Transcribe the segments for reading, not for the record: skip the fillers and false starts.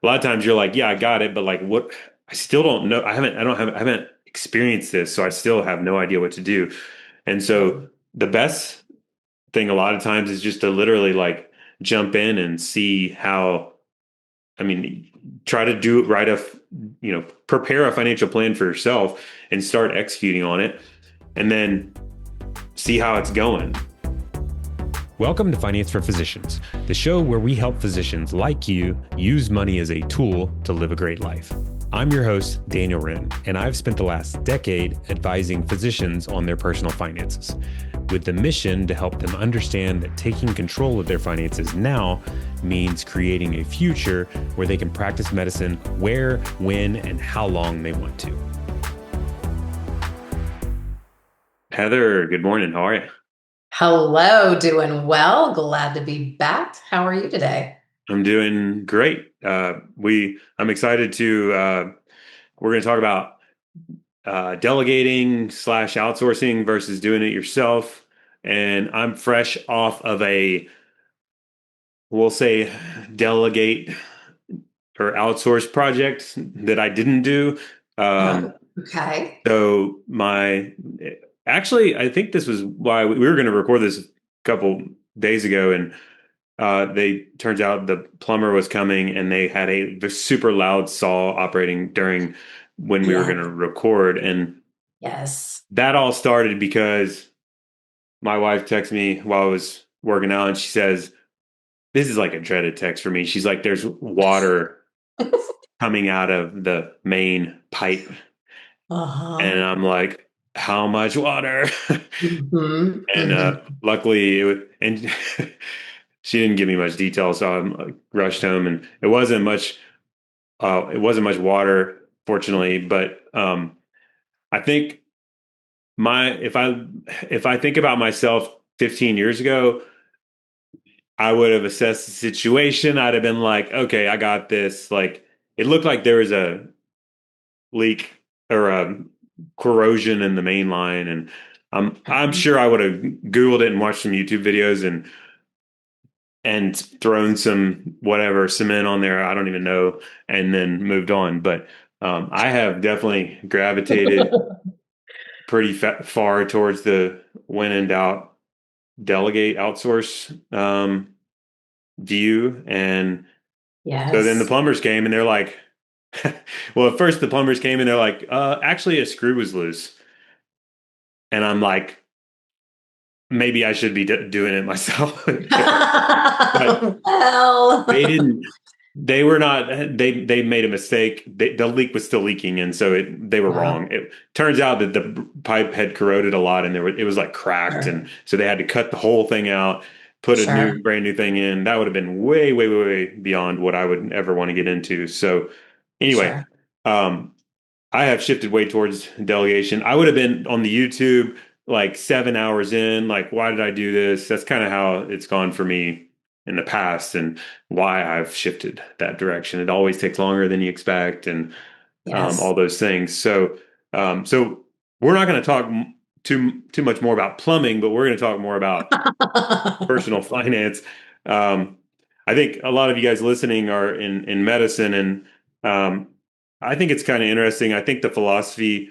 a lot of times you're like, yeah, I got it, but like what, I still don't know. I haven't experienced this, so I still have no idea what to do. And so the best thing a lot of times is just to literally like jump in and see how, I mean, try to do it right off, prepare a financial plan for yourself and start executing on it and then see how it's going. Welcome to Finance for Physicians, the show where we help physicians like you use money as a tool to live a great life. I'm your host, Daniel Wrenne, and I've spent the last decade advising physicians on their personal finances, with the mission to help them understand that taking control of their finances now means creating a future where they can practice medicine where, when, and how long they want to. Heather, good morning. How are you? Hello, doing well. Glad to be back. How are you today? I'm doing great. I'm excited to, we're going to talk about delegating slash outsourcing versus doing it yourself. And I'm fresh off of we'll say, delegate or outsource project that I didn't do. Oh, okay. So actually, I think this was why we were going to record this a couple days ago, and turns out the plumber was coming, and they had a super loud saw operating during when we were going Yes. to record, and Yes. that all started because my wife texted me while I was working out, and she says, "This is like a dreaded text for me." She's like, "There's water coming out of the main pipe," and Uh-huh. I'm like, "How much water?" Hmm. And Hmm. luckily, and she didn't give me much detail, so I rushed home, and it wasn't much water, fortunately. But I think my if I think about myself 15 years ago, I would have assessed the situation. I'd have been like, okay, I got this. Like it looked like there was a leak or a corrosion in the main line, and I'm sure I would have Googled it and watched some YouTube videos and thrown some whatever cement on there. I don't even know, and then moved on. But I have definitely gravitated pretty far towards the when in doubt, delegate, outsource view. And so then the Yes. plumbers came and they're like, well, at first the plumbers came and they're like, actually a screw was loose. And I'm like, maybe I should be doing it myself. But they Well, didn't. They were not. They made a mistake. The leak was still leaking, and so they were wow. wrong. It turns out that the pipe had corroded a lot, and it was like cracked, Sure. and so they had to cut the whole thing out, put a Sure. brand new thing in. That would have been way, way, way, way beyond what I would ever want to get into. So anyway, Sure. um, I have shifted way towards delegation. I would have been on the YouTube like 7 hours in, like, why did I do this? That's kind of how it's gone for me in the past and why I've shifted that direction. It always takes longer than you expect and all Yes. those things. So we're not going to talk too much more about plumbing, but we're going to talk more about personal finance. Um, I think a lot of you guys listening are in medicine, and I think it's kind of interesting. I think the philosophy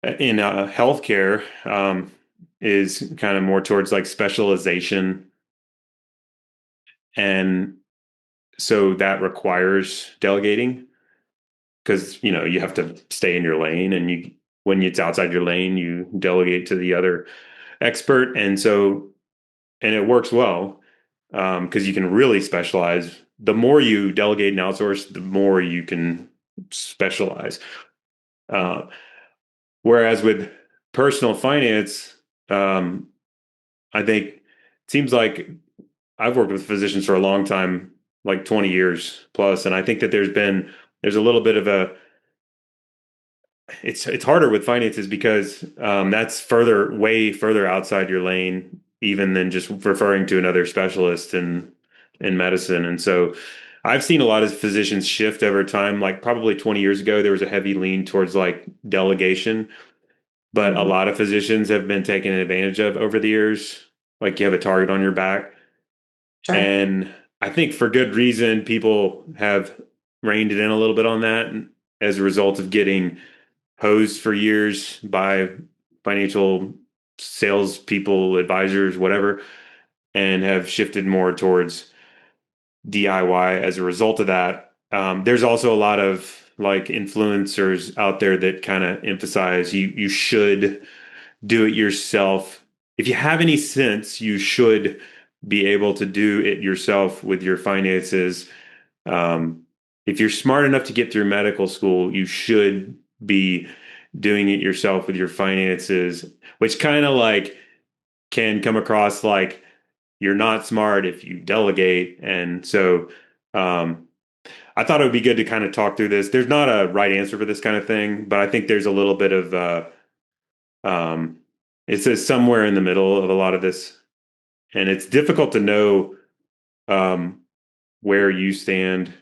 in healthcare is kind of more towards like specialization, and so that requires delegating because you have to stay in your lane, and you when it's outside your lane, you delegate to the other expert, and it works well because you can really specialize. The more you delegate and outsource, the more you can specialize. Uh, Whereas with personal finance, um, I think it seems like I've worked with physicians for a long time, like 20 years plus, and I think that there's a little bit of a it's harder with finances because that's way further outside your lane, even than just referring to another specialist in medicine. And so I've seen a lot of physicians shift over time. Like probably 20 years ago, there was a heavy lean towards like delegation, but a Mhm. lot of physicians have been taken advantage of over the years. Like you have a target on your back. Sure. And I think for good reason, people have reined it in a little bit on that as a result of getting hosed for years by financial salespeople, advisors, whatever, and have shifted more towards DIY as a result of that. There's also a lot of like influencers out there that kind of emphasize you should do it yourself. If you have any sense, you should be able to do it yourself with your finances. Um, if you're smart enough to get through medical school, you should be doing it yourself with your finances, which kind of like can come across like you're not smart if you delegate. And so um, I thought it would be good to kind of talk through this. There's not a right answer for this kind of thing, but I think there's a little bit of um, it says somewhere in the middle of a lot of this, and it's difficult to know um, where you stand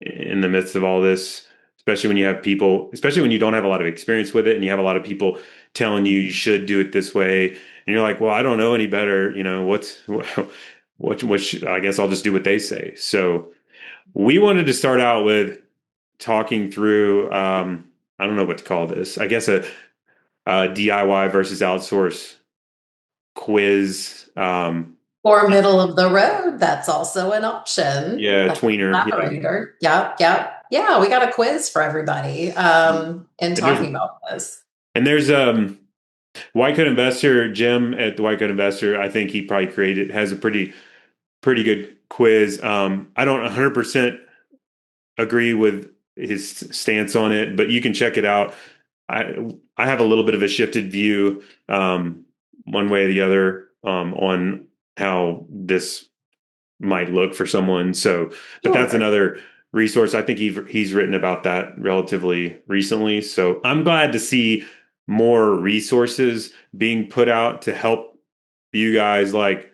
in the midst of all this, especially when you have people, especially when you don't have a lot of experience with it, and you have a lot of people telling you you should do it this way, and you're like, well, I don't know any better. You know, I guess I'll just do what they say. So we wanted to start out with talking through, I don't know what to call this. I guess a DIY versus outsource quiz. Or middle of the road, that's also an option. Yeah, Like tweener. Yeah. Collaborator. Yep, yep. Yeah, we got a quiz for everybody in And there's talking about this. and there's White Coat Investor, Jim at the White Coat Investor, I think he probably created has a pretty good quiz. I don't 100% agree with his stance on it, but you can check it out. I have a little bit of a shifted view, one way or the other, on how this might look for someone. So, but that's Sure. another resource. I think he's written about that relatively recently. So I'm glad to see more resources being put out to help you guys like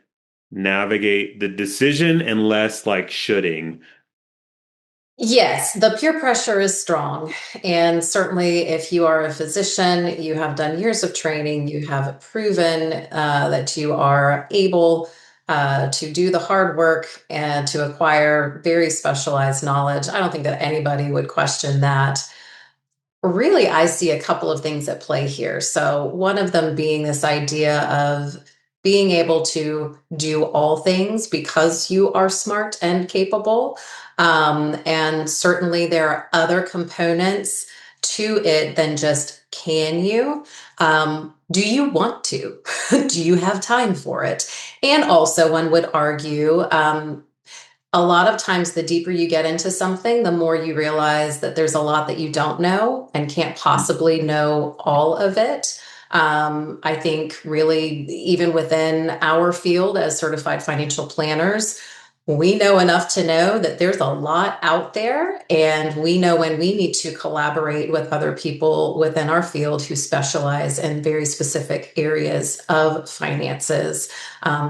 navigate the decision and less like shoulding. Yes, the peer pressure is strong. And certainly, if you are a physician, you have done years of training, you have proven that you are able to do the hard work and to acquire very specialized knowledge. I don't think that anybody would question that. Really, I see a couple of things at play here. So, one of them being this idea of being able to do all things because you are smart and capable. And certainly, there are other components to it than just can you? Do you want to? Do you have time for it? And also, one would argue, a lot of times the deeper you get into something, the more you realize that there's a lot that you don't know and can't possibly know all of it. I think really, even within our field as certified financial planners, we know enough to know that there's a lot out there, and we know when we need to collaborate with other people within our field who specialize in very specific areas of finances,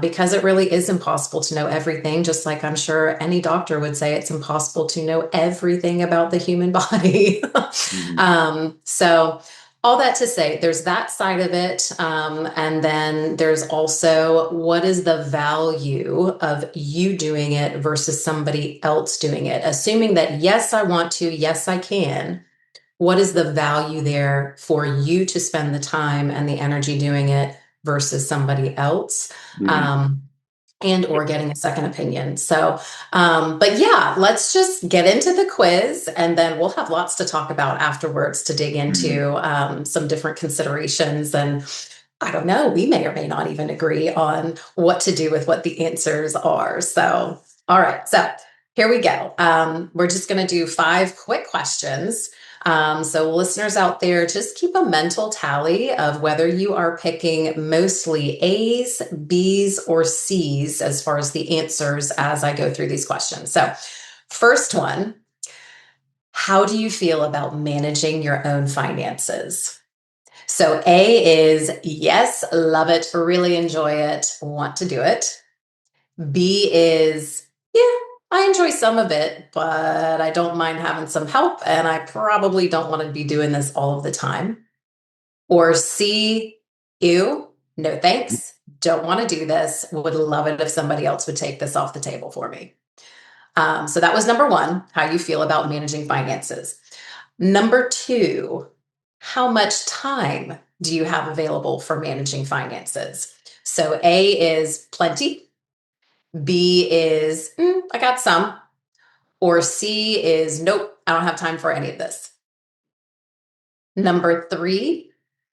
because it really is impossible to know everything, just like I'm sure any doctor would say it's impossible to know everything about the human body. Mhm. So, all that to say, there's that side of it. And then there's also what is the value of you doing it versus somebody else doing it? Assuming that, yes, I want to, yes, I can. What is the value there for you to spend the time and the energy doing it versus somebody else? Mhm. Um, and or getting a second opinion. So, but yeah, let's just get into the quiz, and then we'll have lots to talk about afterwards to dig Mhm. into some different considerations. And I don't know, we may or may not even agree on what to do with what the answers are. So, all right, so here we go. We're just going to do 5 quick questions. So, listeners out there, just keep a mental tally of whether you are picking mostly A's, B's, or C's as far as the answers as I go through these questions. So, first one, how do you feel about managing your own finances? So, A is yes, love it, really enjoy it, want to do it. B is, yeah, I enjoy some of it, but I don't mind having some help, and I probably don't want to be doing this all of the time. Or C, ew, no thanks, don't want to do this, would love it if somebody else would take this off the table for me. So that was number one, how you feel about managing finances. Number two, how much time do you have available for managing finances? So A is plenty, B is I got some, or C is nope, I don't have time for any of this. Number three,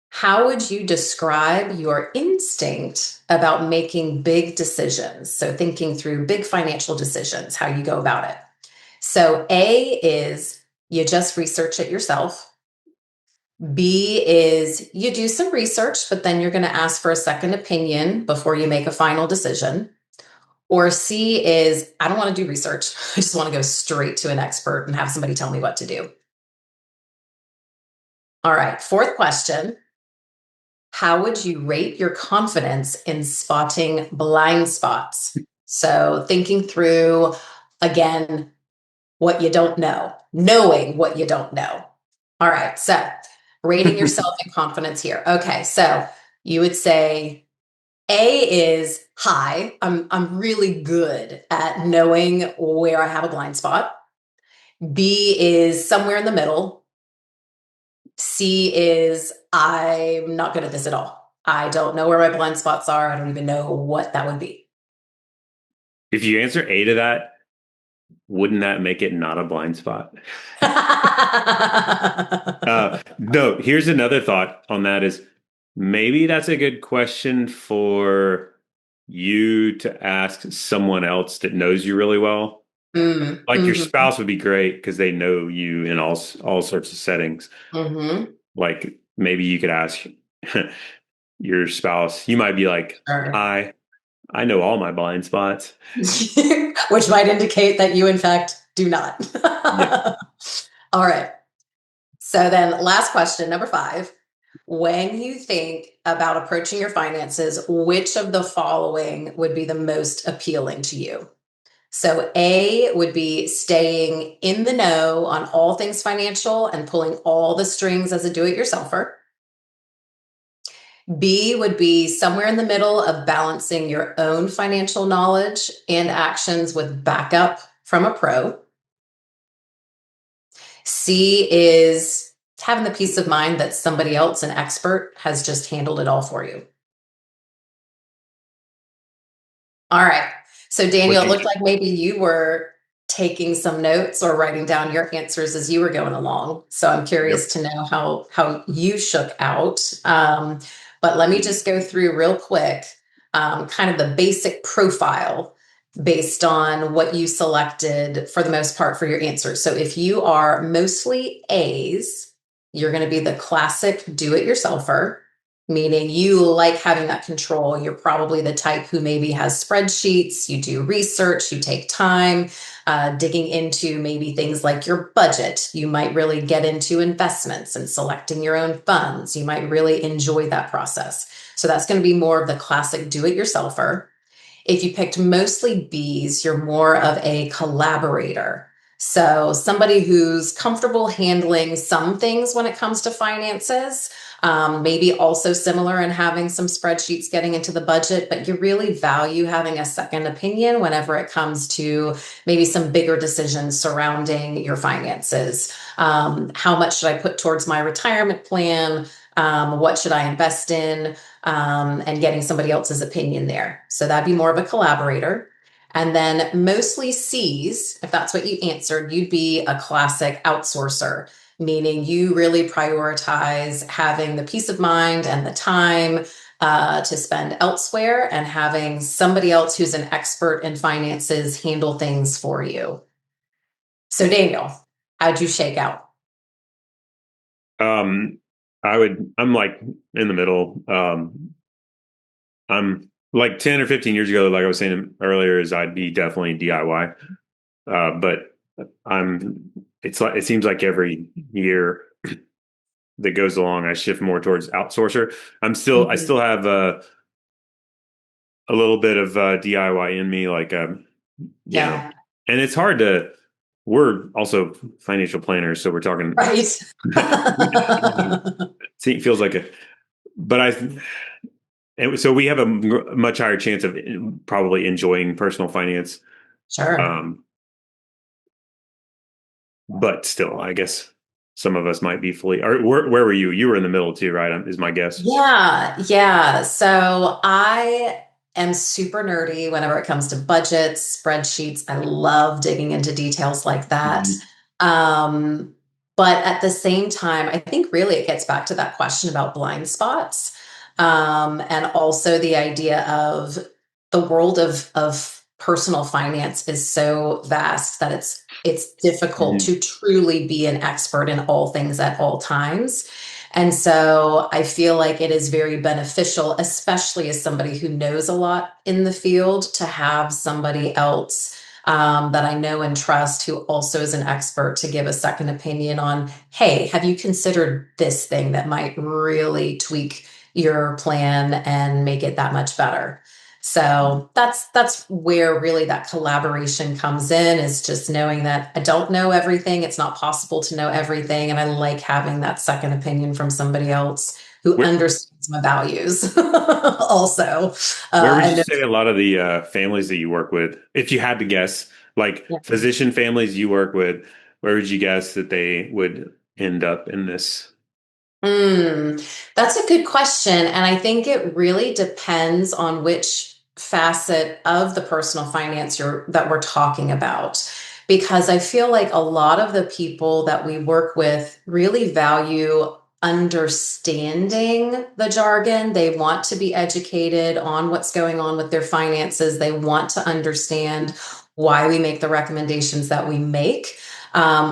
how would you describe your instinct about making big decisions? So, thinking through big financial decisions, how you go about it. So, A is you just research it yourself. B is you do some research, but then you're going to ask for a second opinion before you make a final decision. Or C is I don't want to do research. I just want to go straight to an expert and have somebody tell me what to do. All right, fourth question. How would you rate your confidence in spotting blind spots? So, thinking through, again, what you don't know, knowing what you don't know. All right, so rating yourself in confidence here. Okay, so you would say A is high. I'm really good at knowing where I have a blind spot. B is somewhere in the middle. C is I'm not good at this at all. I don't know where my blind spots are. I don't even know what that would be. If you answer A to that, wouldn't that make it not a blind spot? No, here's another thought on that is maybe that's a good question for you to ask someone else that knows you really well. Like your Mhm, spouse would be great because they know you in all sorts of settings. mhm. Like maybe you could ask your spouse, you might be like, Sure. "Hi, I know all my blind spots." Which might indicate that you, in fact, do not. Yeah. All right. So then, last question, number five. When you think about approaching your finances, which of the following would be the most appealing to you? So, A would be staying in the know on all things financial and pulling all the strings as a do it yourselfer. B would be somewhere in the middle of balancing your own financial knowledge and actions with backup from a pro. C is having the peace of mind that somebody else, an expert, has just handled it all for you. All right. So, What Daniel, it you looked like maybe you were taking some notes or writing down your answers as you were going along. So, I'm curious Yep. to know how you shook out. But let me just go through real quick, kind of the basic profile based on what you selected for the most part for your answers. So, if you are mostly A's, you're going to be the classic do-it-yourselfer, meaning you like having that control. You're probably the type who maybe has spreadsheets, you do research, you take time digging into maybe things like your budget. You might really get into investments and selecting your own funds. You might really enjoy that process. So that's going to be more of the classic do it yourselfer. If you picked mostly Bs, you're more of a collaborator. So, somebody who's comfortable handling some things when it comes to finances, maybe also similar in having some spreadsheets getting into the budget, but you really value having a second opinion whenever it comes to maybe some bigger decisions surrounding your finances. How much should I put towards my retirement plan? What should I invest in? And getting somebody else's opinion there. So that'd be more of a collaborator. And then mostly C's, if that's what you answered, you'd be a classic outsourcer, meaning you really prioritize having the peace of mind and the time to spend elsewhere and having somebody else who's an expert in finances handle things for you. So, Daniel, how'd you shake out? Um, I'm like in the middle. I'm like 10 or 15 years ago, like I was saying earlier, is I'd be definitely DIY. But it's like, it seems like every year that goes along, I shift more towards outsourcer. I Mhm. still have a little bit of DIY in me, like, you know, Yeah, and it's hard to, we're also financial planners. So we're talking, right. see, it feels like but and so we have a much higher chance of probably enjoying personal finance. Sure. Um, but still, I guess some of us might be fully. Or where were you? You were in the middle too, right? Is my guess. Yeah, yeah. So I am super nerdy whenever it comes to budgets, spreadsheets. I love digging into details like that. Mhm. Um, but at the same time, I think really it gets back to that question about blind spots. And also the idea of the world of personal finance is so vast that it's difficult Mhm. to truly be an expert in all things at all times. And so I feel like it is very beneficial, especially as somebody who knows a lot in the field, to have somebody else that I know and trust who also is an expert to give a second opinion on, hey, have you considered this thing that might really tweak your plan and make it that much better? So that's where really that collaboration comes in, is just knowing that I don't know everything. It's not possible to know everything. And I like having that second opinion from somebody else who Where understands my values also. where would you And say a lot of the families that you work with, if you had to guess, like yeah. physician families you work with, where would you guess that they would end up in this? Mm, that's a good question. And I think it really depends on which facet of the personal finance that we're talking about. Because I feel like a lot of the people that we work with really value understanding the jargon. They want to be educated on what's going on with their finances. They want to understand why we make the recommendations that we make,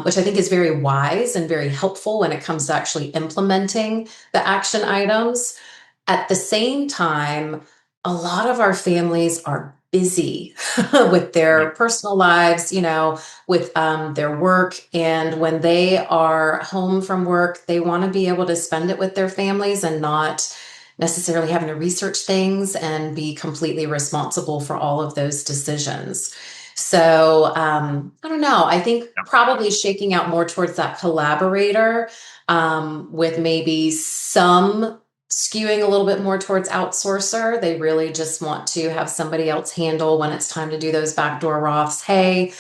which I think is very wise and very helpful when it comes to actually implementing the action items. At the same time, a lot of our families are busy with their Right. personal lives, with their work. And when they are home from work, they want to be able to spend it with their families and not necessarily having to research things and be completely responsible for all of those decisions. So I don't know. I think probably shaking out more towards that collaborator, with maybe some skewing a little bit more towards outsourcer. They really just want to have somebody else handle when it's time to do those backdoor Roths. Hey,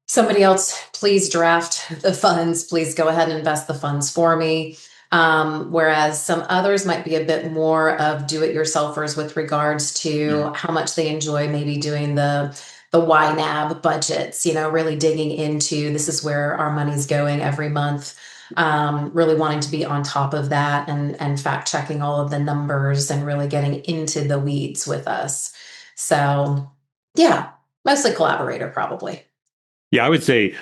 somebody else, please draft the funds. Please go ahead and invest the funds for me. Whereas some others might be a bit more of do-it-yourselfers with regards to Mhm. how much they enjoy maybe doing the YNAB budgets, really digging into this is where our money's going every month. Really wanting to be on top of that and fact checking all of the numbers and really getting into the weeds with us. So yeah, mostly collaborator probably. Yeah, I would say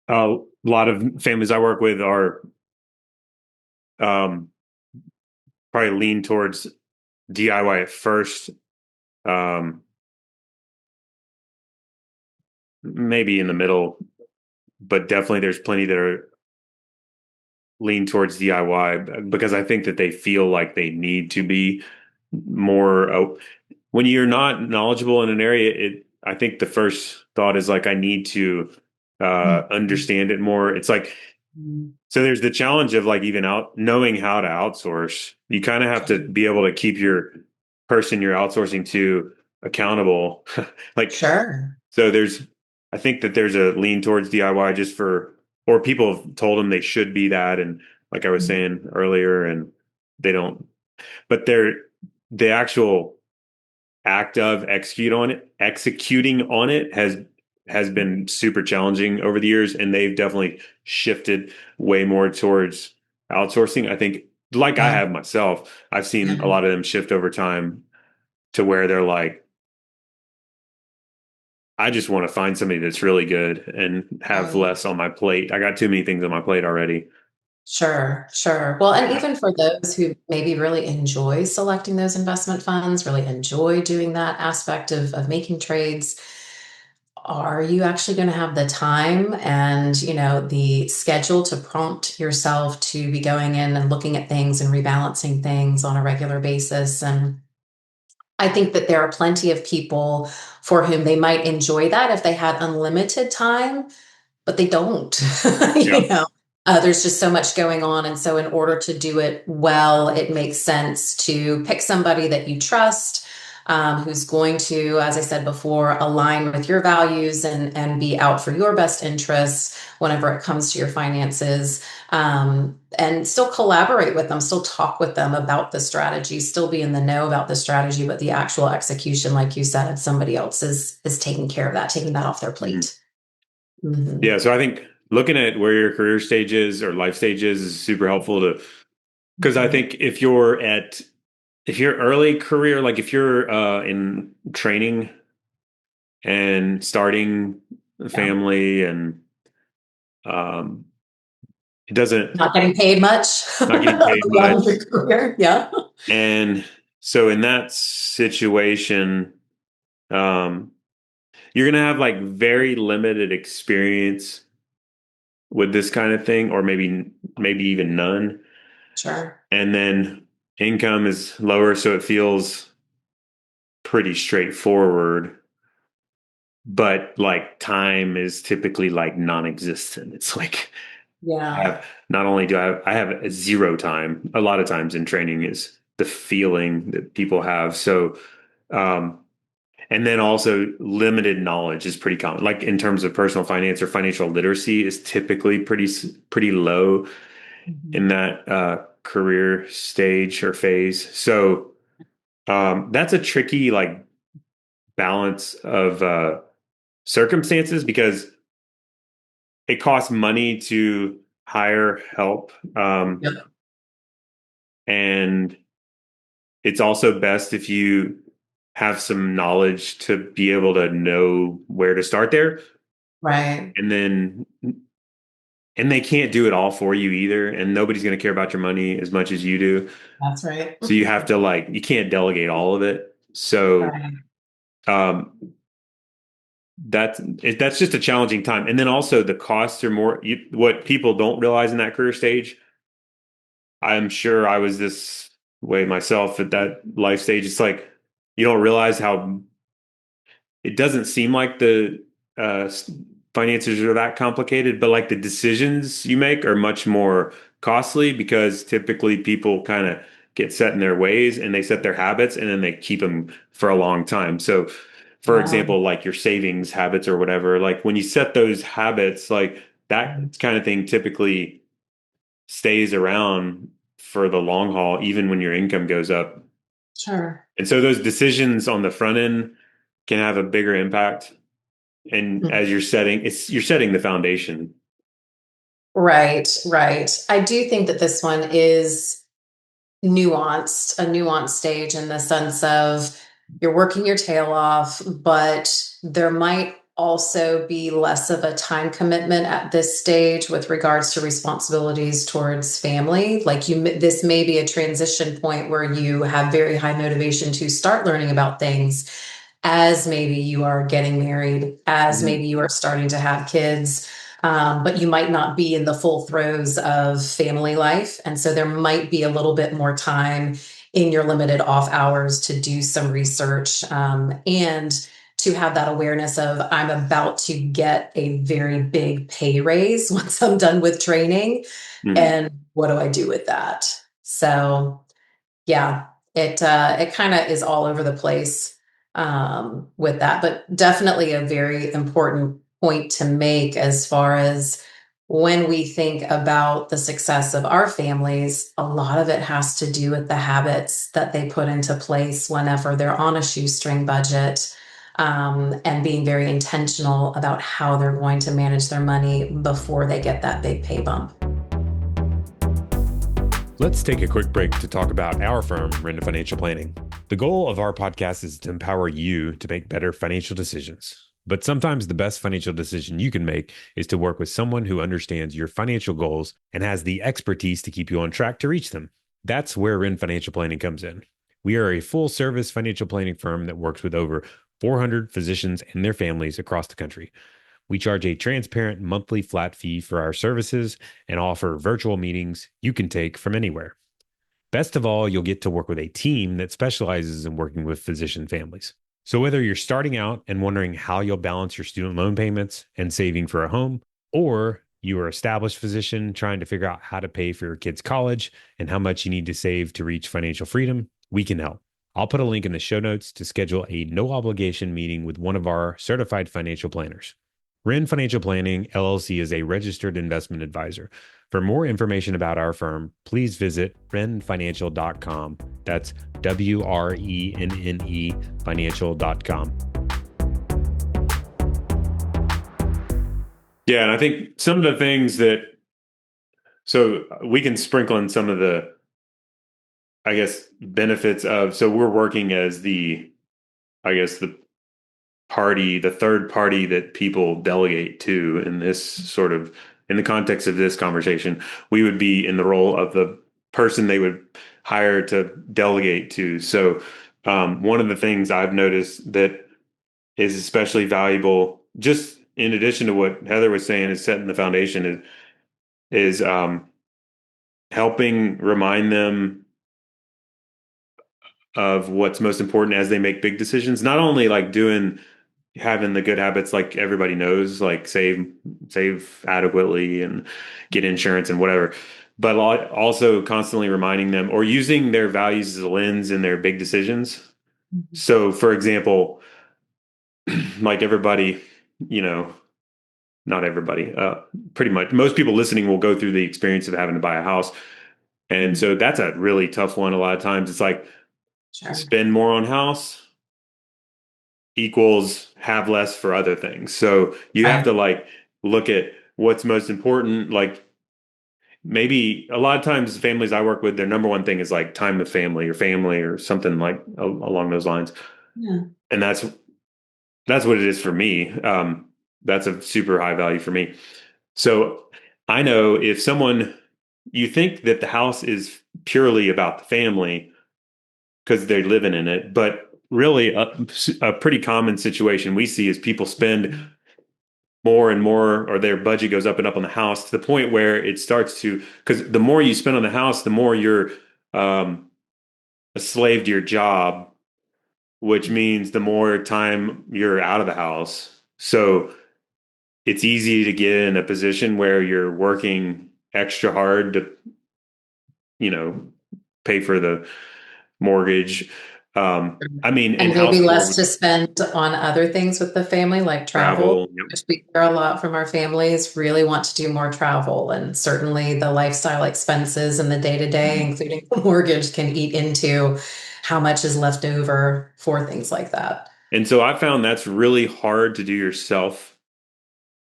a lot of families I work with are um, probably lean towards DIY at first, um, maybe in the middle, but definitely there's plenty that are lean towards DIY because I think that they feel like they need to be more. When you're not knowledgeable in an area, I think the first thought is like I need to Mhm. understand it more. It's like so there's the challenge of like even out knowing how to outsource. You kind of have to be able to keep your person you're outsourcing to accountable. Like Sure. so I think that there's a lean towards DIY just or people have told them they should be that. And like I was saying earlier, and they don't, but the actual act of executing on it has been super challenging over the years. And they've definitely shifted way more towards outsourcing. I think like I Yeah. have myself, I've seen a Yeah. lot of them shift over time to where they're like, I just want to find somebody that's really good and have Right. less on my plate. I got too many things on my plate already. Sure, sure. Well, and even for those who maybe really enjoy selecting those investment funds, really enjoy doing that aspect of making trades, are you actually going to have the time and, the schedule to prompt yourself to be going in and looking at things and rebalancing things on a regular basis? And I think that there are plenty of people for whom they might enjoy that if they had unlimited time, but they don't. Yeah. There's just so much going on. And so, in order to do it well, it makes sense to pick somebody that you trust, who's going to, as I said before, align with your values and be out for your best interests whenever it comes to your finances. And still collaborate with them, still talk with them about the strategy, still be in the know about the strategy, but the actual execution, like you said, somebody else is taking care of that, taking that off their Mhm. plate. Mhm. Yeah. So I think looking at where your career stage is or life stage is super helpful to, because I Mhm. think if you're early career, like if you're in training and starting a Yeah. family and um, it doesn't, Not getting paid much not getting paid along much. your career. Yeah. And so in that situation, um, you're going to have like very limited experience with this kind of thing, or maybe even none. Sure. And then income is lower, so it feels pretty straightforward. But like time is typically like non-existent. It's like I Yeah. have not only do I have a zero time. A lot of times in training is the feeling that people have. So um, and then also limited knowledge is pretty common. Like in terms of personal finance or financial literacy is typically pretty low Mhm. in that career stage or phase. So that's a tricky like balance of circumstances because it costs money to hire help, Yep. and it's also best if you have some knowledge to be able to know where to start there. Right. And then and they can't do it all for you either, and nobody's going to care about your money as much as you do. That's right. So you have to like you can't delegate all of it. So Right. um that's just a challenging time. And then also the costs are more what people don't realize in that career stage. I'm sure I was this way myself at that life stage. It's like you don't realize how it doesn't seem like the uh, finances are that complicated, but like the decisions you make are much more costly because typically people kind of get set in their ways and they set their habits and then they keep them for a long time. So, for Yeah. example, like your savings habits or whatever, like when you set those habits, like that kind of thing typically stays around for the long haul, even when your income goes up. Sure. And so those decisions on the front end can have a bigger impact. And as you're setting the foundation. Right, right. I do think that this one is nuanced, a nuanced stage in the sense of you're working your tail off, but there might also be less of a time commitment at this stage with regards to responsibilities towards family. Like this may be a transition point where you have very high motivation to start learning about things as maybe you are getting married, as Mhm. maybe you are starting to have kids, but you might not be in the full throes of family life. And so there might be a little bit more time in your limited off hours to do some research and to have that awareness of I'm about to get a very big pay raise once I'm done with training. Mhm. And what do I do with that? So yeah, it kind of is all over the place with that, but definitely a very important point to make as far as when we think about the success of our families, a lot of it has to do with the habits that they put into place whenever they're on a shoestring budget, and being very intentional about how they're going to manage their money before they get that big pay bump. Let's take a quick break to talk about our firm, Wrenne Financial Planning. The goal of our podcast is to empower you to make better financial decisions. But sometimes the best financial decision you can make is to work with someone who understands your financial goals and has the expertise to keep you on track to reach them. That's where Wrenne Financial Planning comes in. We are a full service financial planning firm that works with over 400 physicians and their families across the country. We charge a transparent monthly flat fee for our services and offer virtual meetings you can take from anywhere. Best of all, you'll get to work with a team that specializes in working with physician families. So, whether you're starting out and wondering how you'll balance your student loan payments and saving for a home, or you are an established physician trying to figure out how to pay for your kids' college and how much you need to save to reach financial freedom, we can help. I'll put a link in the show notes to schedule a no obligation meeting with one of our certified financial planners. Wrenne Financial Planning LLC is a registered investment advisor. For more information about our firm, please visit wrennefinancial.com. That's WRENNE financial.com. Yeah, and I think some of the things that, so we can sprinkle in some of the, I guess, benefits of, so we're working as the, I guess, the third party that people delegate to in this sort of, in the context of this conversation, we would be in the role of the person they would hire to delegate to. So one of the things I've noticed that is especially valuable, just in addition to what Heather was saying, is setting the foundation, is helping remind them of what's most important as they make big decisions. Not only like having the good habits like everybody knows, like save adequately and get insurance and whatever, but also constantly reminding them or using their values as a lens in their big decisions. Mhm. So, for example, like everybody, not everybody, pretty much most people listening will go through the experience of having to buy a house. And so that's a really tough one. A lot of times it's like Sure. spend more on house equals have less for other things. So you have Right. to like look at what's most important. Like maybe a lot of times families I work with, their number one thing is like time with family or something like along those lines. Yeah. And that's what it is for me. That's a super high value for me. So I know if you think that the house is purely about the family because they're living in it, but really a pretty common situation we see is people spend more and more, or their budget goes up and up on the house to the point where it starts to, because the more you spend on the house, the more you're um, a slave to your job, which means the more time you're out of the house. So it's easy to get in a position where you're working extra hard to, you know, pay for the mortgage. I mean, in And house maybe for less to spend on other things with the family, like travel, travel. Yep. which we hear a lot from our families, really want to do more travel. And certainly the lifestyle expenses and the day-to-day, including the mortgage, can eat into how much is left over for things like that. And so I found that's really hard to do yourself.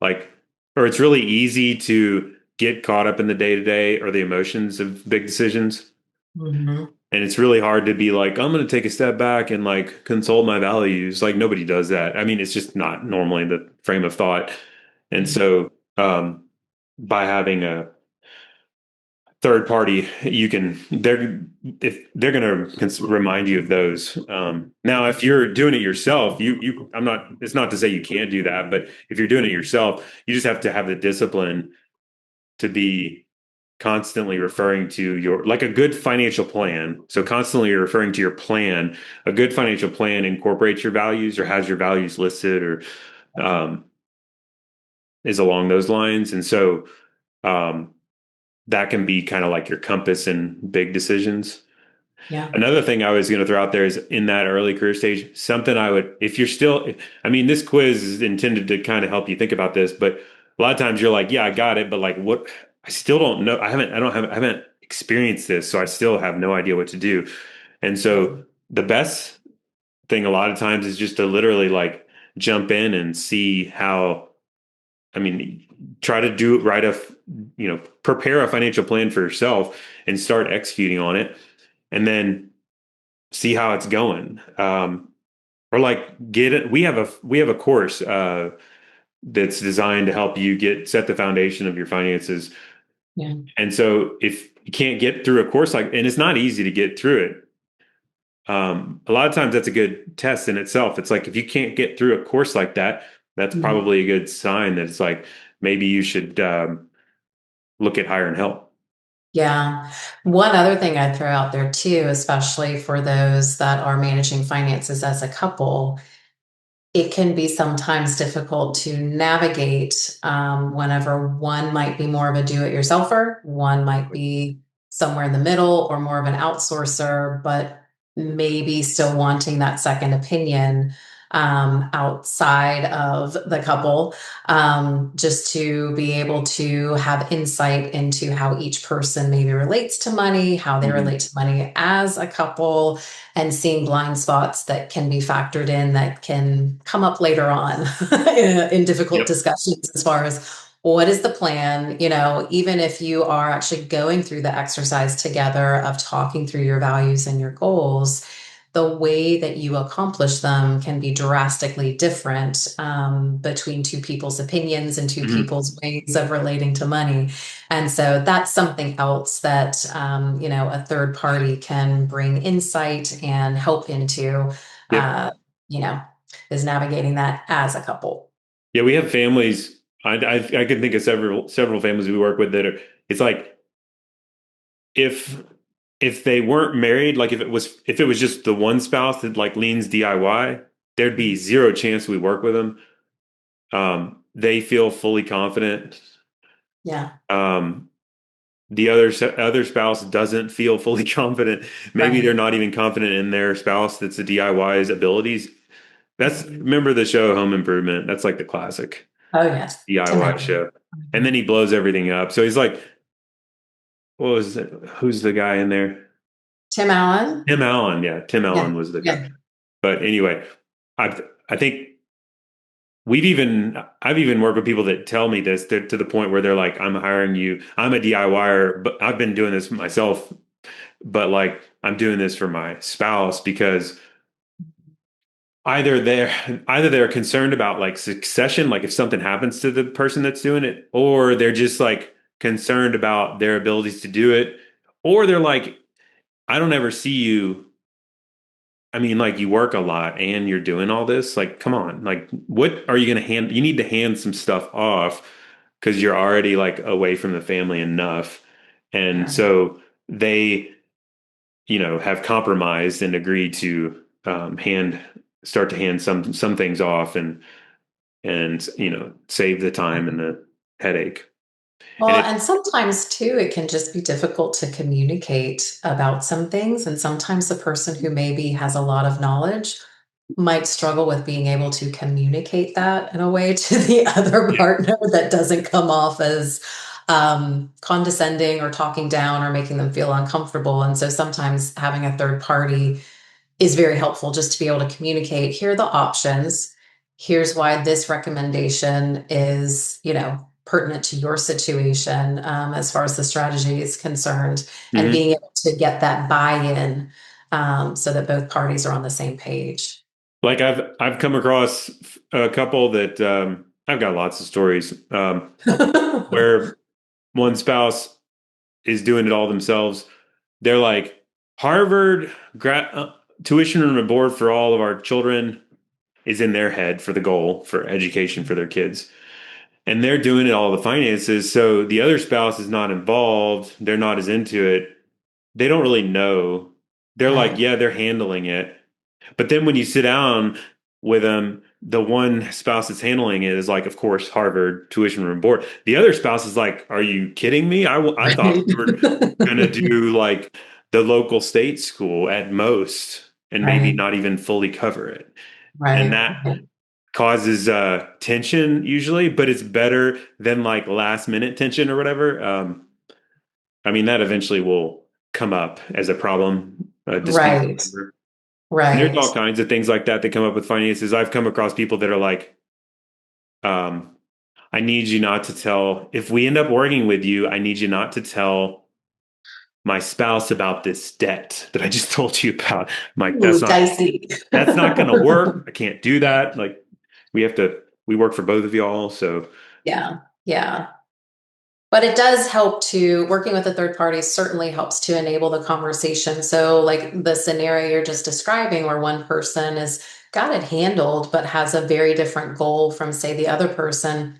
Like, or it's really easy to get caught up in the day to day or the emotions of big decisions. Mhm. And it's really hard to be like, I'm going to take a step back and like consult my values. Like, nobody does that. I mean, it's just not normally the frame of thought. And so, by having a third party, if they're going to remind you of those. Now, if you're doing it yourself, I'm not, it's not to say you can't do that, but if you're doing it yourself, you just have to have the discipline to be constantly referring to like a good financial plan. So constantly referring to your plan. A good financial plan incorporates your values or has your values listed or um, is along those lines. And so um, that can be kind of like your compass in big decisions. Yeah. Another thing I was going to throw out there is in that early career stage, something if you're still, I mean, this quiz is intended to kind of help you think about this, but a lot of times you're like, yeah, I got it. But like, I still don't know. I haven't experienced this. So I still have no idea what to do. And so the best thing a lot of times is just to literally like jump in and see how, I mean, try to do it right. Prepare a financial plan for yourself and start executing on it. And then see how it's going. Or like get it. We have a course that's designed to help you set the foundation of your finances. Yeah. And so if you can't get through a course and it's not easy to get through it. A lot of times that's a good test in itself. It's like if you can't get through a course like that, that's Mhm. probably a good sign that it's like maybe you should look at hiring help. Yeah. One other thing I'd throw out there too, especially for those that are managing finances as a couple, it can be sometimes difficult to navigate whenever one might be more of a do-it-yourselfer, one might be somewhere in the middle or more of an outsourcer. But maybe still wanting that second opinion outside of the couple, just to be able to have insight into how each person maybe relates to money, how they Mhm. relate to money as a couple, and seeing blind spots that can be factored in that can come up later on in difficult Yep. discussions as far as what is the plan? Even if you are actually going through the exercise together of talking through your values and your goals, the way that you accomplish them can be drastically different between two people's opinions and two Mhm. people's ways of relating to money. And so that's something else that, a third party can bring insight and help into, Yep. uh, you know, is navigating that as a couple. Yeah, we have families. I can think of several families we work with that are. It's like if they weren't married, like if it was just the one spouse that like leans DIY, there'd be zero chance we work with them. They feel fully confident. Yeah, Um, the other spouse doesn't feel fully confident. Maybe they're right. not even confident in their spouse that's a DIY's abilities. That's Mhm. remember the show Home Improvement. That's like the classic Oh, yes. Tim DIY Allen. show. And then Mhm. he blows everything up. So he's like, what was it? Who's the guy in there? Tim Allen? Tim Allen. Yeah, Tim Allen Yeah, was the guy. yeah. But anyway, I think I've even worked with people that tell me this to the point where they're like, I'm hiring you. I'm a DIYer, but I've been doing this myself, but like I'm doing this for my spouse because either they're concerned about like succession, like if something happens to the person that's doing it, or they're just like concerned about their abilities to do it, or they're like, I don't ever see you. I mean, like you work a lot and you're doing all this. Like, come on. Like, what are you going to hand? You need to hand some stuff off because you're already like away from the family enough. And Yeah. so they, have compromised and agreed to start to hand some things off and save the time and the headache. And Well, it, and sometimes too, it can just be difficult to communicate about some things. And sometimes the person who maybe has a lot of knowledge might struggle with being able to communicate that in a way to the other yeah. partner that doesn't come off as condescending or talking down or making them feel uncomfortable. And so sometimes having a third party is very helpful just to be able to communicate here are the options. Here's why this recommendation is, pertinent to your situation as far as the strategy is concerned, and Mhm. being able to get that buy-in so that both parties are on the same page. Like I've come across a couple that I've got lots of stories where one spouse is doing it all themselves. They're like Harvard tuition and board for all of our children is in their head for the goal for education for their kids. And they're doing it all the finances. So the other spouse is not involved. They're not as into it. They don't really know. They're like, Right. yeah, they're handling it. But then when you sit down with them, the one spouse that's handling it is like, of course, Harvard tuition room board. The other spouse is like, are you kidding me? I thought Right. we were going to do like the local state school at most and maybe Right. not even fully cover it. And Right. that causes tension usually, but it's better than like last minute tension or whatever. I mean, that eventually will come up as a problem, a dispute. Right. And there's Right. all kinds of things like that that come up with finances. I've come across people that are like, um, I need you not to tell, if we end up working with you, I need you not to tell my spouse about this debt that I just told you about. I'm like, Ooh, dicey. that's not going to work. I can't do that. Like, we work for both of y'all. So, Yeah. Yeah. But it does help to working with a third party certainly helps to enable the conversation. So, like the scenario you're just describing, where one person has got it handled, but has a very different goal from, say, the other person.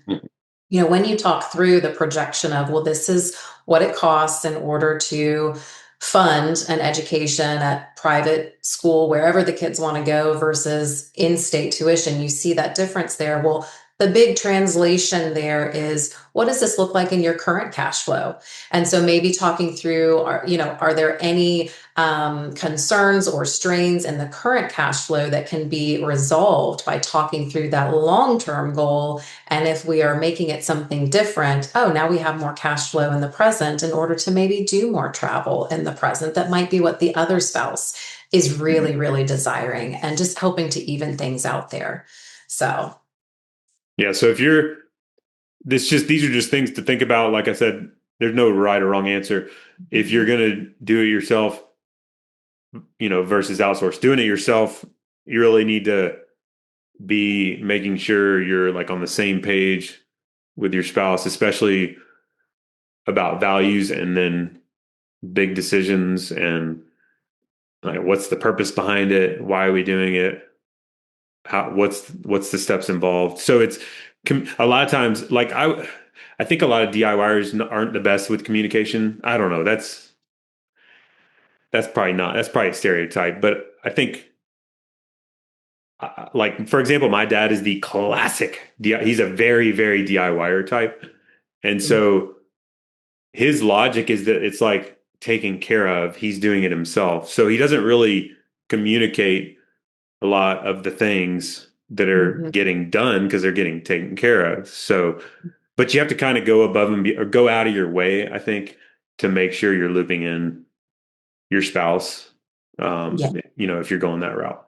When you talk through the projection of, well, this is what it costs in order to fund an education at private school, wherever the kids want to go versus in-state tuition, you see that difference there. Well, the big translation there is, what does this look like in your current cash flow? And so maybe talking through, are there any concerns or strains in the current cash flow that can be resolved by talking through that long-term goal? And if we are making it something different, oh, now we have more cash flow in the present in order to maybe do more travel in the present. That might be what the other spouse is really, really desiring, and just helping to even things out there. So, Yeah. So if you're these are just things to think about. Like I said, there's no right or wrong answer. If you're gonna do it yourself, versus outsource, doing it yourself, you really need to be making sure you're like on the same page with your spouse, especially about values and then big decisions and like what's the purpose behind it? Why are we doing it? What's the steps involved? So it's a lot of times like I think a lot of DIYers aren't the best with communication. I don't know. That's probably a stereotype, but I think like for example, my dad is the classic he's a very, very DIYer type. And so his logic is that it's like taken care of. He's doing it himself. So he doesn't really communicate a lot of the things that are mhm. getting done because they're getting taken care of. So, but you have to kind of go above or go out of your way, I think, to make sure you're looping in your spouse, Yeah. if you're going that route.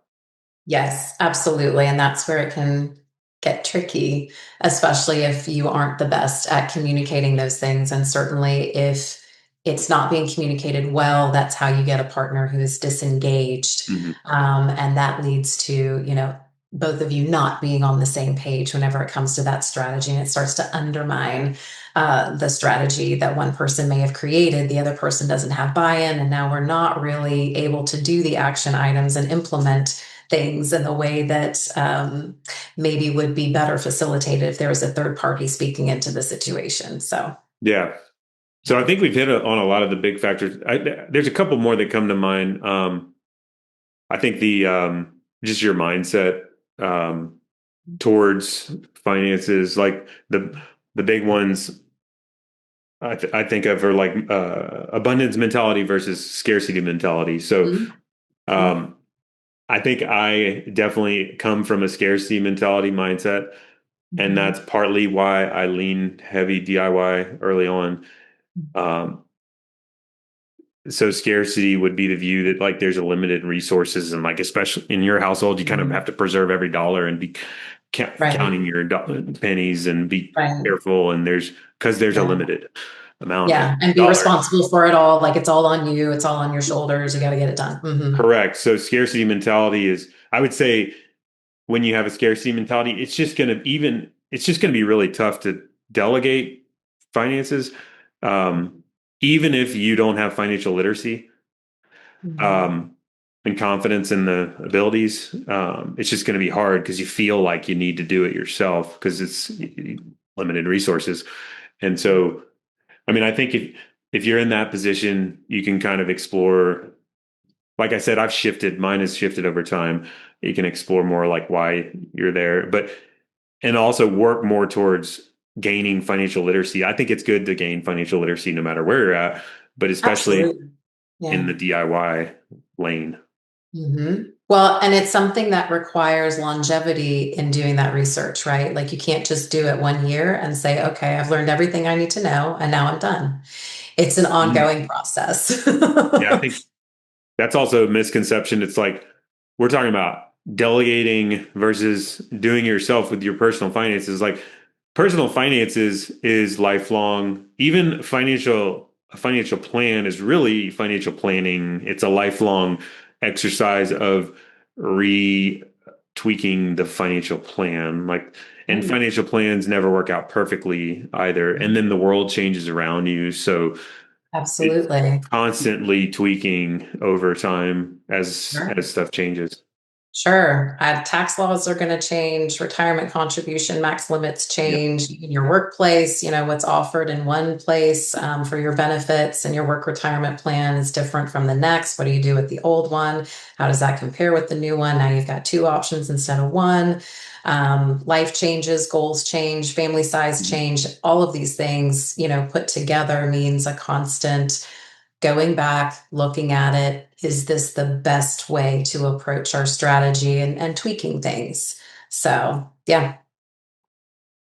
Yes, absolutely. And that's where it can get tricky, especially if you aren't the best at communicating those things. And certainly if it's not being communicated well, that's how you get a partner who is disengaged. Hmm. And that leads to, both of you not being on the same page whenever it comes to that strategy. And it starts to undermine the strategy that one person may have created. The other person doesn't have buy-in. And now we're not really able to do the action items and implement things in the way that maybe would be better facilitated if there was a third party speaking into the situation. So, Yeah. So I think we've hit on a lot of the big factors. There's a couple more that come to mind. I think the just your mindset um, towards finances, like the big ones I think of are like abundance mentality versus scarcity mentality. So mhm. um, I think I definitely come from a scarcity mentality mindset, and Mhm. that's partly why I lean heavy DIY early on. Um, so scarcity would be the view that like there's a limited resources, and like especially in your household, you kind of Mhm. have to preserve every dollar and be Right, counting your pennies and be right. careful. And there's a Yeah. limited amount of Yeah. And be dollars. responsible for it all. Like it's all on you, it's all on your shoulders. You got to get it done. Correct. So scarcity mentality is, I would say, when you have a scarcity mentality, it's just going to be really tough to delegate finances, um, even if you don't have financial literacy Mhm. um, and confidence in the abilities. It's just going to be hard because you feel like you need to do it yourself because it's limited resources. And so, I mean, I think if you're in that position, you can kind of explore. Like I said, mine has shifted over time. You can explore more like why you're there, and also work more towards gaining financial literacy. I think it's good to gain financial literacy no matter where you're at, but especially Absolutely. in Yeah. the DIY lane. Well, and it's something that requires longevity in doing that research, right? Like you can't just do it 1 year and say, okay, I've learned everything I need to know and now I'm done. It's an Mhm. ongoing process. Yeah, I think that's also a misconception. It's like we're talking about delegating versus doing it yourself with your personal finances. Like personal finances is lifelong. Even a financial plan is really financial planning. It's a lifelong exercise of retweaking the financial plan. Like, and Right. financial plans never work out perfectly either. And then the world changes around you. So it's Absolutely. constantly tweaking over time as Right. stuff changes. Sure. Tax laws are going to change, retirement contribution max limits Yep. change in your workplace. What's offered in one place for your benefits and your work retirement plan is different from the next. What do you do with the old one? How does that compare with the new one? Now you've got two options instead of one. Life changes, goals change, family size Mhm. change. All of these things, put together means a constant going back, looking at it, is this the best way to approach our strategy and tweaking things? So, yeah.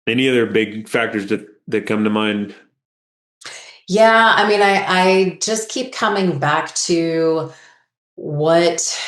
Any other big factors that come to mind? Yeah, I mean, I just keep coming back to what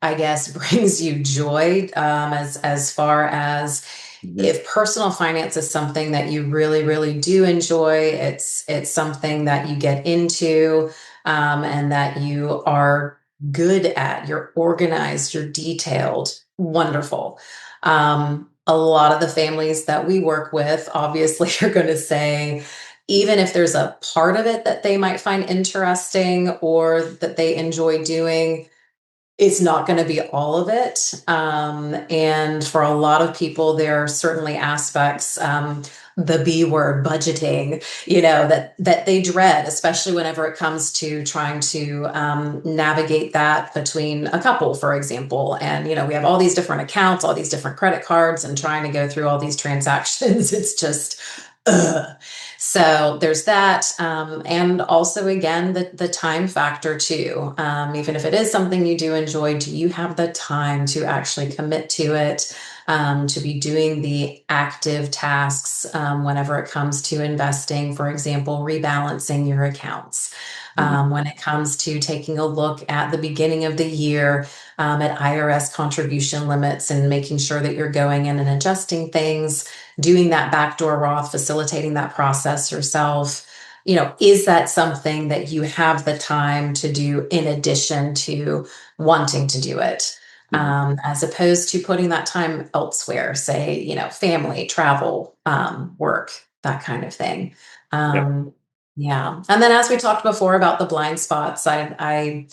I guess brings you joy as far as Mhm. if personal finance is something that you really, really do enjoy, it's something that you get into and that you are good at. You're organized, you're detailed, wonderful. A lot of the families that we work with obviously are going to say, even if there's a part of it that they might find interesting or that they enjoy doing, it's not going to be all of it. And for a lot of people, there are certainly aspects, the B word, budgeting, that they dread, especially whenever it comes to trying to navigate that between a couple, for example. And, we have all these different accounts, all these different credit cards, and trying to go through all these transactions. It's just, ugh. So there's that. And also, again, the time factor too. Even if it is something you do enjoy, do you have the time to actually commit to it, to be doing the active tasks whenever it comes to investing, for example, rebalancing your accounts? Mhm. When it comes to taking a look at the beginning of the year at IRS contribution limits and making sure that you're going in and adjusting things, doing that backdoor Roth, facilitating that process yourself. Is that something that you have the time to do in addition to wanting to do it? Mhm. As opposed to putting that time elsewhere, say, family, travel, work, that kind of thing. Yep. Um, yeah. And then as we talked before about the blind spots, I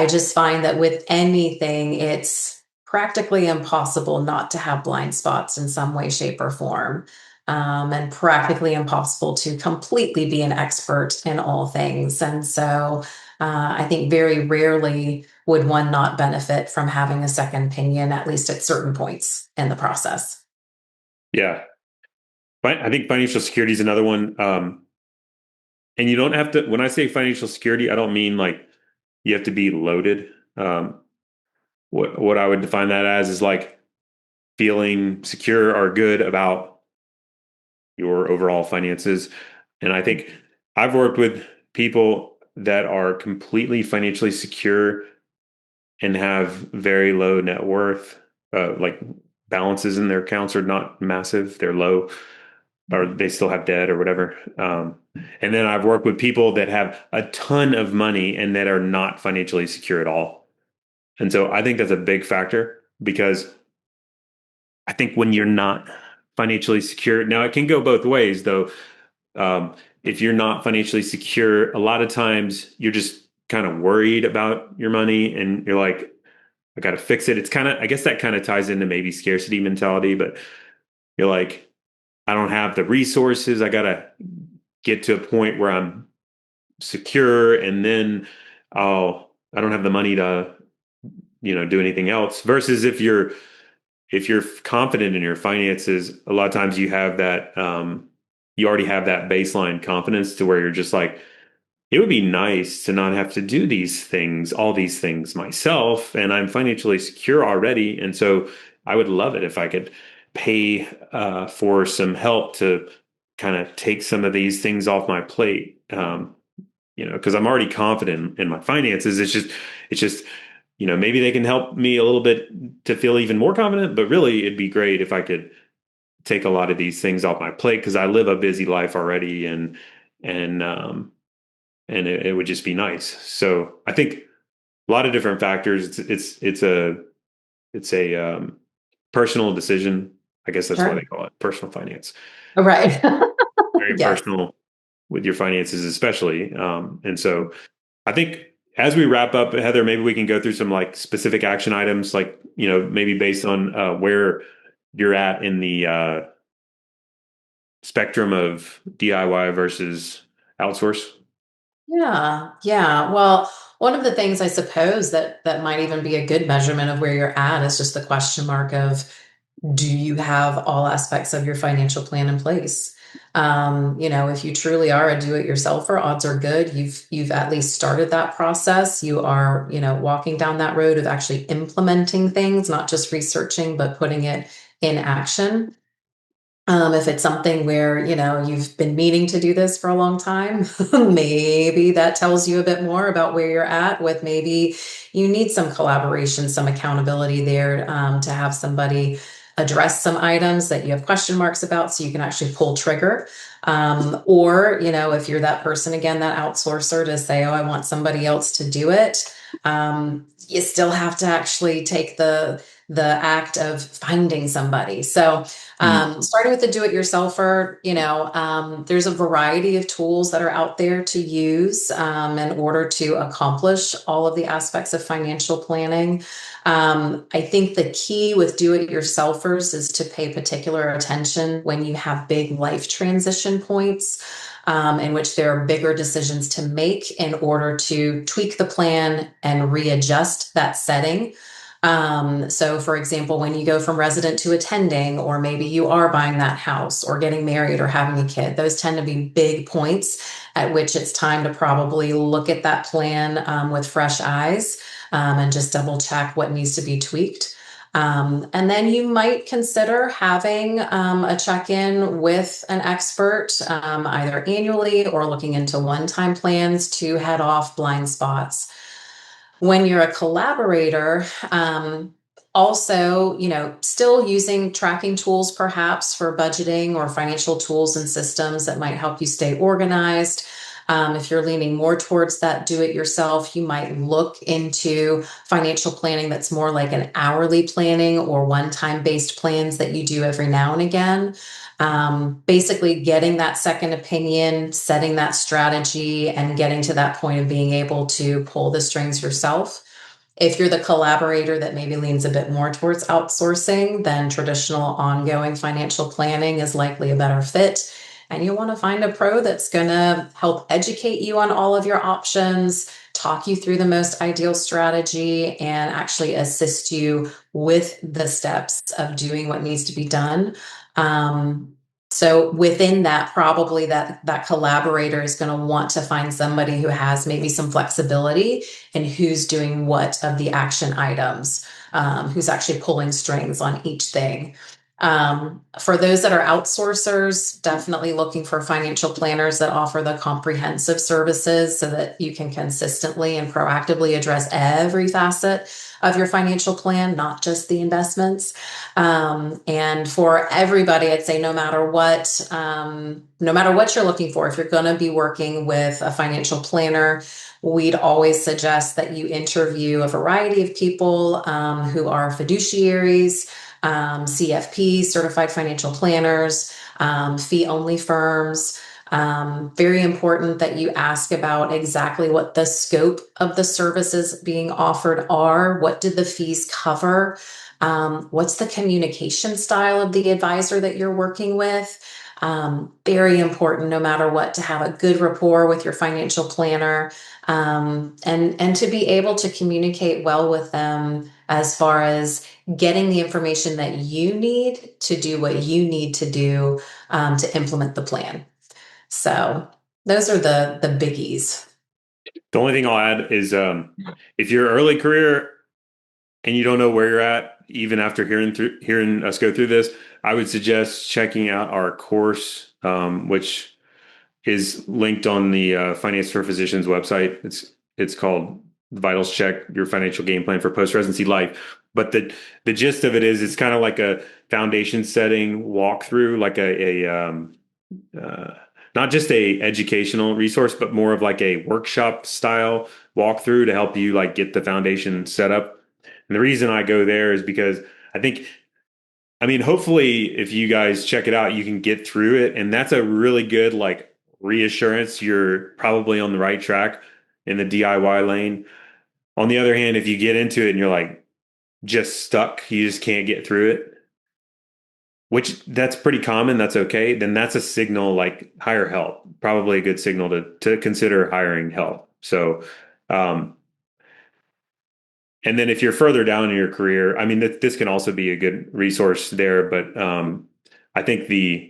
just find that with anything, it's practically impossible not to have blind spots in some way, shape, or form, and practically impossible to completely be an expert in all things. And so I think very rarely would one not benefit from having a second opinion, at least at certain points in the process. Yeah. I think financial security is another one. And you don't have to, when I say financial security, I don't mean like you have to be loaded. What I would define that as is like feeling secure or good about your overall finances. And I think I've worked with people that are completely financially secure and have very low net worth, like balances in their accounts are not massive, they're low, or they still have debt or whatever. And then I've worked with people that have a ton of money and that are not financially secure at all. And so I think that's a big factor because I think when you're not financially secure, now it can go both ways though. Um, if you're not financially secure, a lot of times you're just kind of worried about your money and you're like, I got to fix it. It's kind of, I guess that kind of ties into maybe scarcity mentality, but you're like, I don't have the resources. I got to get to a point where I'm secure and then I don't have the money to, do anything else versus if you're confident in your finances, a lot of times you have that, you already have that baseline confidence to where you're just like, it would be nice to not have to do these things, all these things myself, and I'm financially secure already. And so I would love it if I could pay for some help to kind of take some of these things off my plate. Because I'm already confident in my finances. It's just, maybe they can help me a little bit to feel even more confident. But really, it'd be great if I could take a lot of these things off my plate because I live a busy life already, and it would just be nice. So I think a lot of different factors. It's a personal decision. I guess that's why Sure. they call it personal finance. Right. Very Yes. personal with your finances, especially. And so I think as we wrap up, Heather, maybe we can go through some like specific action items, like, maybe based on where you're at in the spectrum of DIY versus outsource. Yeah, yeah. Well, one of the things I suppose that might even be a good measurement of where you're at is just the question mark of, do you have all aspects of your financial plan in place? If you truly are a do-it-yourselfer, odds are good you've at least started that process. You are, walking down that road of actually implementing things, not just researching, but putting it in action. If it's something where, you've been meaning to do this for a long time, maybe that tells you a bit more about where you're at with maybe you need some collaboration, some accountability there, to have somebody address some items that you have question marks about so you can actually pull trigger. Or, if you're that person, again, that outsourcer to say, oh, I want somebody else to do it. You still have to actually take the act of finding somebody. So Mm. starting with the do-it-yourselfer, there's a variety of tools that are out there to use in order to accomplish all of the aspects of financial planning. I think the key with do-it-yourselfers is to pay particular attention when you have big life transition points. In which there are bigger decisions to make in order to tweak the plan and readjust that setting. So for example, when you go from resident to attending, or maybe you are buying that house or getting married or having a kid, those tend to be big points at which it's time to probably look at that plan with fresh eyes, and just double check what needs to be tweaked. And then you might consider having a check-in with an expert, either annually or looking into one-time plans to head off blind spots. When you're a collaborator, also, still using tracking tools perhaps for budgeting or financial tools and systems that might help you stay organized. If you're leaning more towards that do it yourself, you might look into financial planning that's more like an hourly planning or one time based plans that you do every now and again. Basically, getting that second opinion, setting that strategy, and getting to that point of being able to pull the strings yourself. If you're the collaborator that maybe leans a bit more towards outsourcing, then traditional ongoing financial planning is likely a better fit. And you want to find a pro that's going to help educate you on all of your options, talk you through the most ideal strategy, and actually assist you with the steps of doing what needs to be done. So within that, probably that collaborator is going to want to find somebody who has maybe some flexibility and who's doing what of the action items, who's actually pulling strings on each thing. For those that are outsourcers, definitely looking for financial planners that offer the comprehensive services so that you can consistently and proactively address every facet of your financial plan, not just the investments. And for everybody, I'd say no matter what you're looking for, if you're going to be working with a financial planner, we'd always suggest that you interview a variety of people who are fiduciaries, CFP, certified financial planners, fee-only firms. Very important that you ask about exactly what the scope of the services being offered are. What did the fees cover? What's the communication style of the advisor that you're working with? Very important, no matter what, to have a good rapport with your financial planner, and to be able to communicate well with them as far as getting the information that you need to do what you need to do to implement the plan. So those are the biggies. The only thing I'll add is if you're early career and you don't know where you're at, even after hearing us go through this, I would suggest checking out our course, which is linked on the Finance for Physicians website. It's called Vitals Check: Your Financial Game Plan for Post-Residency Life. But the gist of it is it's kind of like a foundation setting walkthrough, like uh, not just a educational resource, but more of like a workshop style walkthrough to help you like get the foundation set up. And the reason I go there is because I think, I mean, hopefully if you guys check it out, you can get through it. And that's a really good like reassurance you're probably on the right track. in the DIY lane. On the other hand, if you get into it and you're like just stuck, you just can't get through it, which that's pretty common, that's okay, then that's a signal like hire help. Probably a good signal to consider hiring help. So, and then if you're further down in your career, I mean, this can also be a good resource there. But I think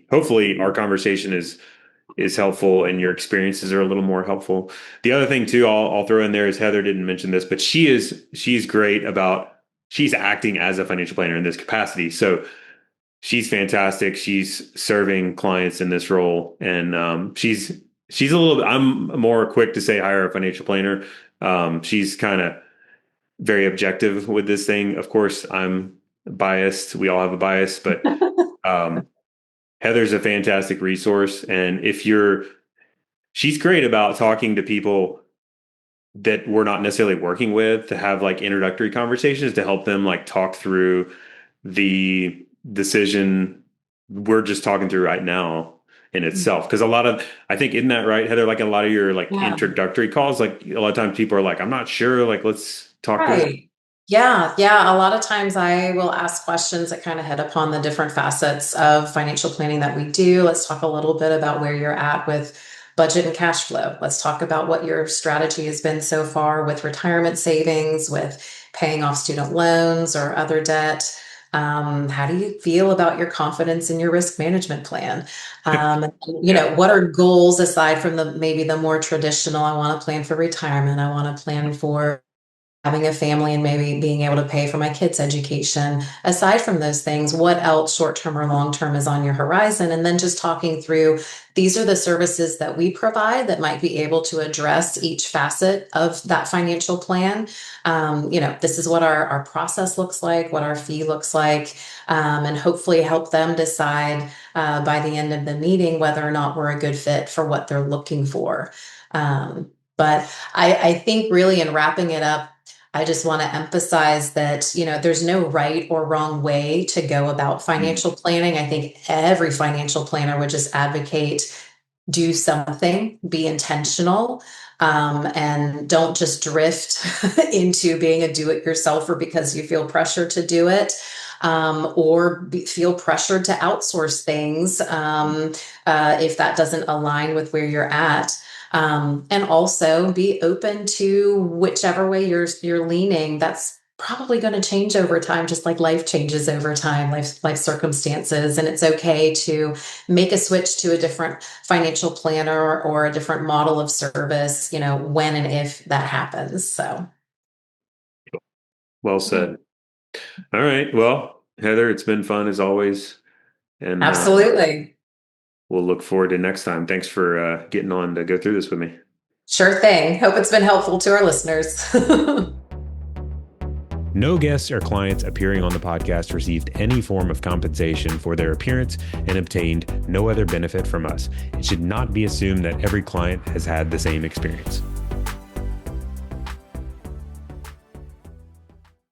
hopefully our conversation is helpful and your experiences are a little more helpful. The other thing too, I'll throw in there is Heather didn't mention this, but she's great about she's acting as a financial planner in this capacity. So she's fantastic. She's serving clients in this role, and she's a little bit. I'm more quick to say hire a financial planner. She's kind of very objective with this thing. Of course, I'm biased. We all have a bias, but Heather's a fantastic resource. And she's great about talking to people that we're not necessarily working with, to have like introductory conversations to help them like talk through the decision we're just talking through right now in itself. Because I think, isn't that right, Heather? Like a lot of your like introductory calls, like a lot of times people are like, I'm not sure, like let's talk through it. Yeah. A lot of times I will ask questions that kind of hit upon the different facets of financial planning that we do. Let's talk a little bit about where you're at with budget and cash flow. Let's talk about what your strategy has been so far with retirement savings, with paying off student loans or other debt. How do you feel about your confidence in your risk management plan? What are goals aside from maybe the more traditional, I want to plan for retirement, I want to plan for having a family and maybe being able to pay for my kids' education. Aside from those things, what else short-term or long-term is on your horizon? And then just talking through, these are the services that we provide that might be able to address each facet of that financial plan. This is what our process looks like, what our fee looks like, and hopefully help them decide by the end of the meeting whether or not we're a good fit for what they're looking for. But I think really in wrapping it up, I just want to emphasize that, there's no right or wrong way to go about financial planning. I think every financial planner would just advocate, do something, be intentional, and don't just drift into being a do-it-yourselfer because you feel pressure to do it, or feel pressured to outsource things if that doesn't align with where you're at. And also be open to whichever way you're leaning. That's probably going to change over time, just like life changes over time, life circumstances. And it's okay to make a switch to a different financial planner or a different model of service, when and if that happens. So. Well said. All right. Well, Heather, it's been fun as always. And absolutely. We'll look forward to next time. Thanks for getting on to go through this with me. Sure thing. Hope it's been helpful to our listeners. No guests or clients appearing on the podcast received any form of compensation for their appearance and obtained no other benefit from us. It should not be assumed that every client has had the same experience.